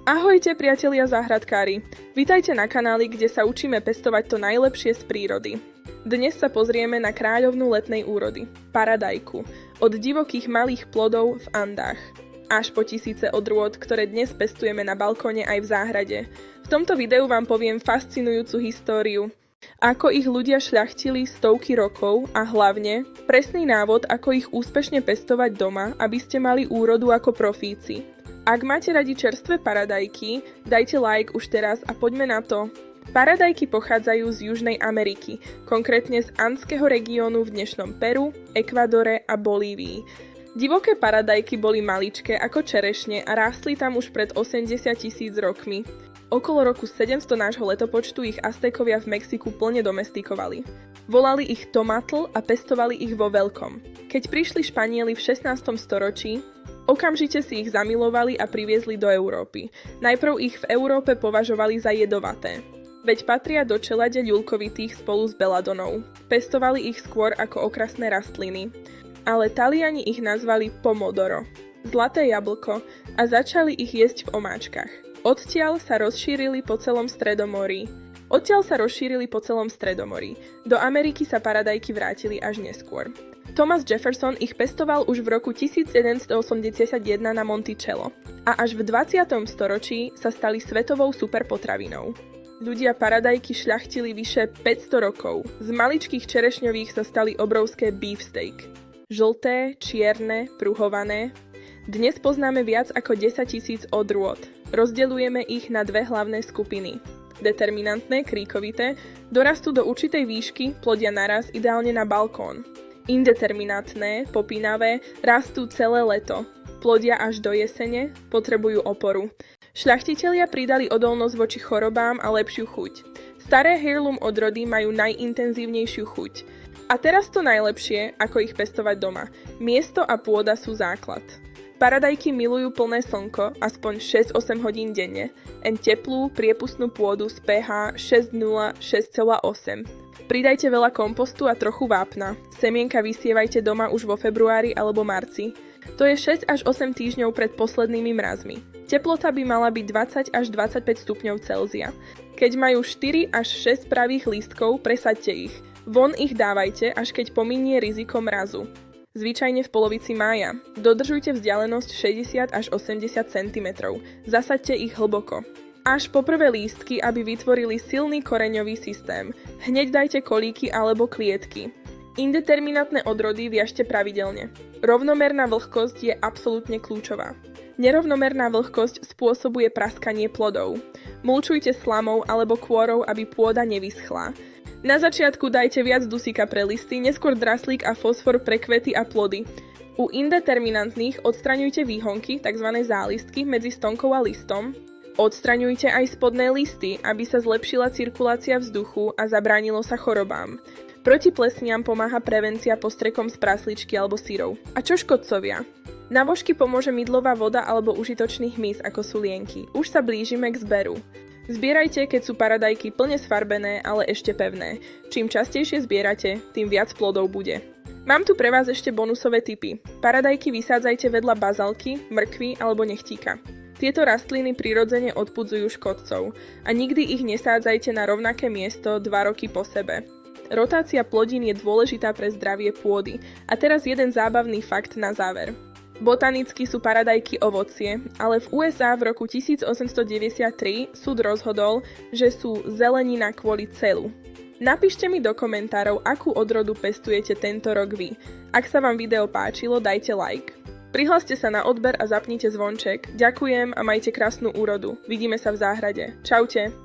Ahojte priatelia záhradkári, vítajte na kanáli, kde sa učíme pestovať to najlepšie z prírody. Dnes sa pozrieme na kráľovnú letnej úrody, paradajku, od divokých malých plodov v Andách, až po tisíce odrôd, ktoré dnes pestujeme na balkóne aj v záhrade. V tomto videu vám poviem fascinujúcu históriu, ako ich ľudia šľachtili stovky rokov a hlavne presný návod, ako ich úspešne pestovať doma, aby ste mali úrodu ako profíci. Ak máte radi čerstvé paradajky, dajte like už teraz a poďme na to. Paradajky pochádzajú z Južnej Ameriky, konkrétne z andského regiónu v dnešnom Peru, Ekvadore a Bolívii. Divoké paradajky boli maličké ako čerešne a rástli tam už pred 80 000 rokmi. Okolo roku 700 nášho letopočtu ich Aztékovia v Mexiku plne domestikovali. Volali ich tomatl a pestovali ich vo veľkom. Keď prišli Španieli v 16. storočí, okamžite si ich zamilovali a priviezli do Európy. Najprv ich v Európe považovali za jedovaté, veď patria do čelade ľulkovitých spolu s beladonou. Pestovali ich skôr ako okrasné rastliny, ale Taliani ich nazvali pomodoro, zlaté jablko, a začali ich jesť v omáčkach. Odtiaľ sa rozšírili po celom Stredomorí. Do Ameriky sa paradajky vrátili až neskôr. Thomas Jefferson ich pestoval už v roku 1781 na Monticello a až v 20. storočí sa stali svetovou superpotravinou. Ľudia paradajky šľachtili vyše 500 rokov. Z maličkých čerešňových sa stali obrovské beefsteak. Žlté, čierne, pruhované. Dnes poznáme viac ako 10 000 odrôd. Rozdeľujeme ich na dve hlavné skupiny. Determinantné, kríkovité, dorastú do určitej výšky, plodia naraz ideálne na balkón. Indeterminátne, popínavé, rastú celé leto. Plodia až do jesene, potrebujú oporu. Šľachtitelia pridali odolnosť voči chorobám a lepšiu chuť. Staré heirloom odrody majú najintenzívnejšiu chuť. A teraz to najlepšie, ako ich pestovať doma. Miesto a pôda sú základ. Paradajky milujú plné slnko, aspoň 6-8 hodín denne, en teplú, priepustnú pôdu s pH 6,0-6,8. Pridajte veľa kompostu a trochu vápna. Semienka vysievajte doma už vo februári alebo marci. To je 6 až 8 týždňov pred poslednými mrazmi. Teplota by mala byť 20 až 25 stupňov Celzia. Keď majú 4 až 6 pravých lístkov, presaďte ich. Von ich dávajte, až keď pominie riziko mrazu. Zvyčajne v polovici mája. Dodržujte vzdialenosť 60 až 80 cm. Zasaďte ich hlboko. Až po prvé lístky, aby vytvorili silný koreňový systém. Hneď dajte kolíky alebo klietky. Indeterminátne odrody viažte pravidelne. Rovnomerná vlhkosť je absolútne kľúčová. Nerovnomerná vlhkosť spôsobuje praskanie plodov. Mulčujte slamou alebo kôrou, aby pôda nevyschla. Na začiatku dajte viac dusíka pre listy, neskôr draslík a fosfor pre kvety a plody. U indeterminantných odstraňujte výhonky, tzv. Zálistky, medzi stonkou a listom. Odstraňujte aj spodné listy, aby sa zlepšila cirkulácia vzduchu a zabránilo sa chorobám. Proti plesniam pomáha prevencia postrekom z prasličky alebo syrov. A čo škodcovia? Na vožky pomôže mydlová voda alebo užitočný hmyz, ako sú lienky. Už sa blížime k zberu. Zbierajte, keď sú paradajky plne sfarbené, ale ešte pevné. Čím častejšie zbierate, tým viac plodov bude. Mám tu pre vás ešte bonusové tipy. Paradajky vysádzajte vedľa bazalky, mrkvy alebo nechtíka. Tieto rastliny prirodzene odpudzujú škodcov a nikdy ich nesádzajte na rovnaké miesto 2 roky po sebe. Rotácia plodín je dôležitá pre zdravie pôdy. A teraz jeden zábavný fakt na záver. Botanicky sú paradajky ovocie, ale v USA v roku 1893 súd rozhodol, že sú zelenina kvôli celu. Napíšte mi do komentárov, akú odrodu pestujete tento rok vy. Ak sa vám video páčilo, dajte like. Prihláste sa na odber a zapnite zvonček. Ďakujem a majte krásnu úrodu. Vidíme sa v záhrade. Čaute.